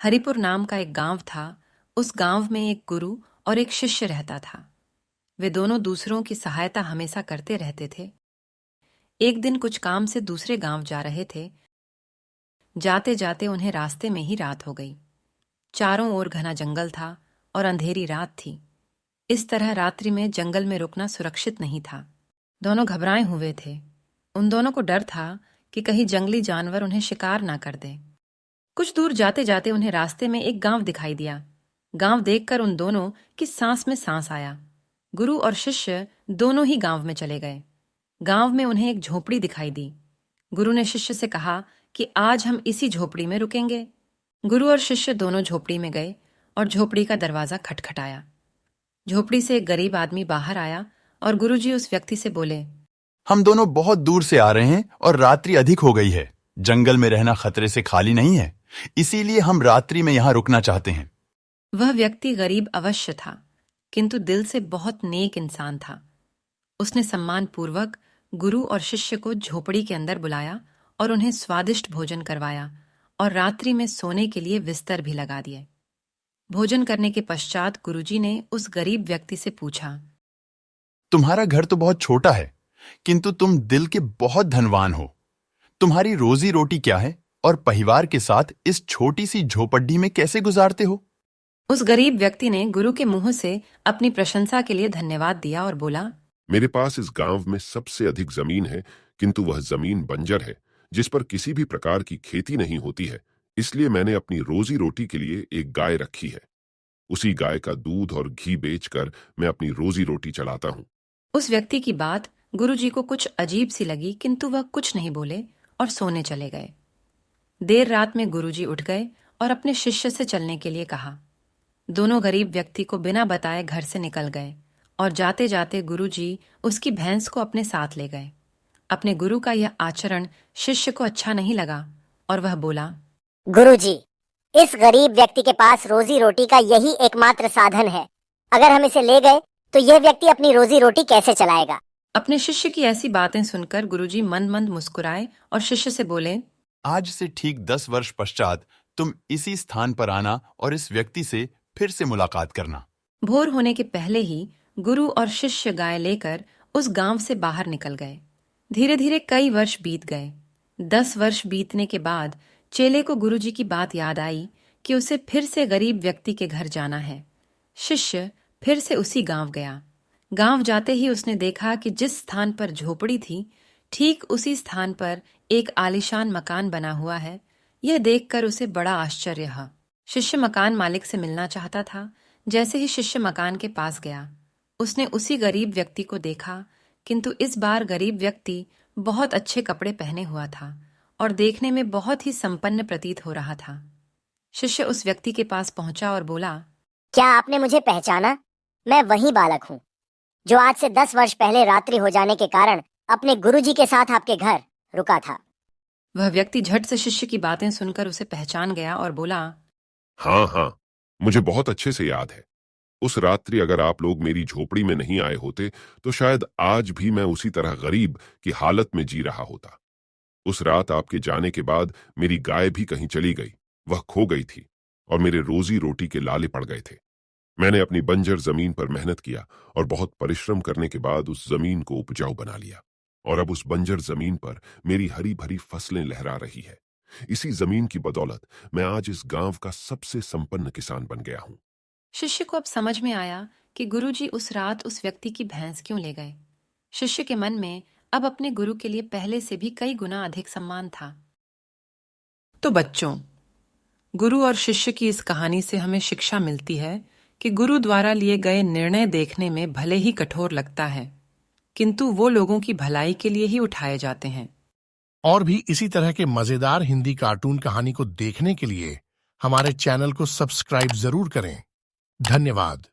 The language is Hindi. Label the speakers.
Speaker 1: हरिपुर नाम का एक गांव था। उस गांव में एक गुरु और एक शिष्य रहता था। वे दोनों दूसरों की सहायता हमेशा करते रहते थे। एक दिन कुछ काम से दूसरे गांव जा रहे थे। जाते जाते उन्हें रास्ते में ही रात हो गई। चारों ओर घना जंगल था और अंधेरी रात थी। इस तरह रात्रि में जंगल में रुकना सुरक्षित नहीं था। दोनों घबराए हुए थे। उन दोनों को डर था कि कहीं जंगली जानवर उन्हें शिकार ना कर दे। कुछ दूर जाते जाते उन्हें रास्ते में एक गांव दिखाई दिया। गांव देखकर उन दोनों की सांस में सांस आया। गुरु और शिष्य दोनों ही गांव में चले गए। गांव में उन्हें एक झोपड़ी दिखाई दी। गुरु ने शिष्य से कहा कि आज हम इसी झोपड़ी में रुकेंगे। गुरु और शिष्य दोनों झोपड़ी में गए और झोपड़ी का दरवाजा खटखटाया। झोपड़ी से एक गरीब आदमी बाहर आया और गुरुजी उस व्यक्ति से बोले,
Speaker 2: हम दोनों बहुत दूर से आ रहे हैं और रात्रि अधिक हो गई है। जंगल में रहना खतरे से खाली नहीं है, इसीलिए हम रात्रि में यहाँ रुकना चाहते हैं।
Speaker 1: वह व्यक्ति गरीब अवश्य था, किंतु दिल से बहुत नेक इंसान था। उसने सम्मानपूर्वक गुरु और शिष्य को झोपड़ी के अंदर बुलाया और उन्हें स्वादिष्ट भोजन करवाया और रात्रि में सोने के लिए बिस्तर भी लगा दिए। भोजन करने के पश्चात गुरुजी ने उस गरीब व्यक्ति से पूछा,
Speaker 2: तुम्हारा घर तो बहुत छोटा है, किंतु तुम दिल के बहुत धनवान हो। तुम्हारी रोजी रोटी क्या है और परिवार के साथ इस छोटी सी झोपड़ी में कैसे गुजारते हो?
Speaker 1: उस गरीब व्यक्ति ने गुरु के मुंह से अपनी प्रशंसा के लिए धन्यवाद दिया और बोला,
Speaker 3: मेरे पास इस गांव में सबसे अधिक जमीन है, किंतु वह जमीन बंजर है, जिस पर किसी भी प्रकार की खेती नहीं होती है। इसलिए मैंने अपनी रोजी रोटी के लिए एक गाय रखी है। उसी गाय का दूध और घी बेचकर मैं अपनी रोजी रोटी चलाता हूँ।
Speaker 1: उस व्यक्ति की बात गुरुजी को कुछ अजीब सी लगी, किंतु वह कुछ नहीं बोले और सोने चले गए। देर रात में गुरुजी उठ गए और अपने शिष्य से चलने के लिए कहा। दोनों गरीब व्यक्ति को बिना बताए घर से निकल गए और जाते जाते गुरुजी उसकी भैंस को अपने साथ ले गए। अपने गुरु का यह आचरण शिष्य को अच्छा नहीं लगा और वह बोला,
Speaker 4: गुरुजी, इस गरीब व्यक्ति के पास रोजी रोटी का यही एकमात्र साधन है। अगर हम इसे ले गए तो यह व्यक्ति अपनी रोजी रोटी कैसे चलाएगा?
Speaker 1: अपने शिष्य की ऐसी बातें सुनकर गुरुजी मंद मंद मुस्कुराए और शिष्य से बोले,
Speaker 2: आज से ठीक 10 वर्ष पश्चात तुम इसी स्थान पर आना और इस व्यक्ति से फिर से मुलाकात करना।
Speaker 1: भोर होने के पहले ही गुरु और शिष्य गाय लेकर उस गांव से बाहर निकल गए। धीरे धीरे कई वर्ष बीत गए। 10 वर्ष बीतने के बाद चेले को गुरुजी की बात याद आई कि उसे फिर से गरीब व्यक्ति के घर जाना है। शिष्य फिर से उसी गांव गया। गांव जाते ही उसने देखा कि जिस स्थान पर झोपड़ी थी, ठीक उसी स्थान पर एक आलीशान मकान बना हुआ है। यह देखकर उसे बड़ा आश्चर्य हुआ। शिष्य मकान मालिक से मिलना चाहता था। जैसे ही शिष्य मकान के पास गया, उसने उसी गरीब व्यक्ति को देखा, किंतु इस बार गरीब व्यक्ति बहुत अच्छे कपड़े पहने हुआ था और देखने में बहुत ही संपन्न प्रतीत हो रहा था। शिष्य उस व्यक्ति के पास पहुंचा और बोला,
Speaker 4: क्या आपने मुझे पहचाना? मैं वही बालक हूँ जो आज से 10 वर्ष पहले रात्रि हो जाने के कारण अपने गुरुजी के साथ आपके घर रुका था।
Speaker 1: वह व्यक्ति झट से शिष्य की बातें सुनकर उसे पहचान गया और बोला,
Speaker 3: हाँ, मुझे बहुत अच्छे से याद है। उस रात्रि अगर आप लोग मेरी झोपड़ी में नहीं आए होते तो शायद आज भी मैं उसी तरह गरीब की हालत में जी रहा होता। उस रात आपके जाने के बाद मेरी गाय भी कहीं चली गई, वह खो गई थी और मेरे रोजी रोटी के लाले पड़ गए थे। मैंने अपनी बंजर जमीन पर मेहनत किया और बहुत परिश्रम करने के बाद उस जमीन को उपजाऊ बना लिया और अब उस बंजर जमीन पर मेरी हरी भरी फसलें लहरा रही है। इसी जमीन की बदौलत मैं आज इस गांव का सबसे संपन्न किसान बन गया हूँ।
Speaker 1: शिष्य को अब समझ में आया कि गुरुजी उस रात उस व्यक्ति की भैंस क्यों ले गए। शिष्य के मन में अब अपने गुरु के लिए पहले से भी कई गुना अधिक सम्मान था। तो बच्चों, गुरु और शिष्य की इस कहानी से हमें शिक्षा मिलती है कि गुरु द्वारा लिए गए निर्णय देखने में भले ही कठोर लगता है, किंतु वो लोगों की भलाई के लिए ही उठाए जाते हैं।
Speaker 5: और भी इसी तरह के मजेदार हिंदी कार्टून कहानी को देखने के लिए हमारे चैनल को सब्सक्राइब जरूर करें। धन्यवाद।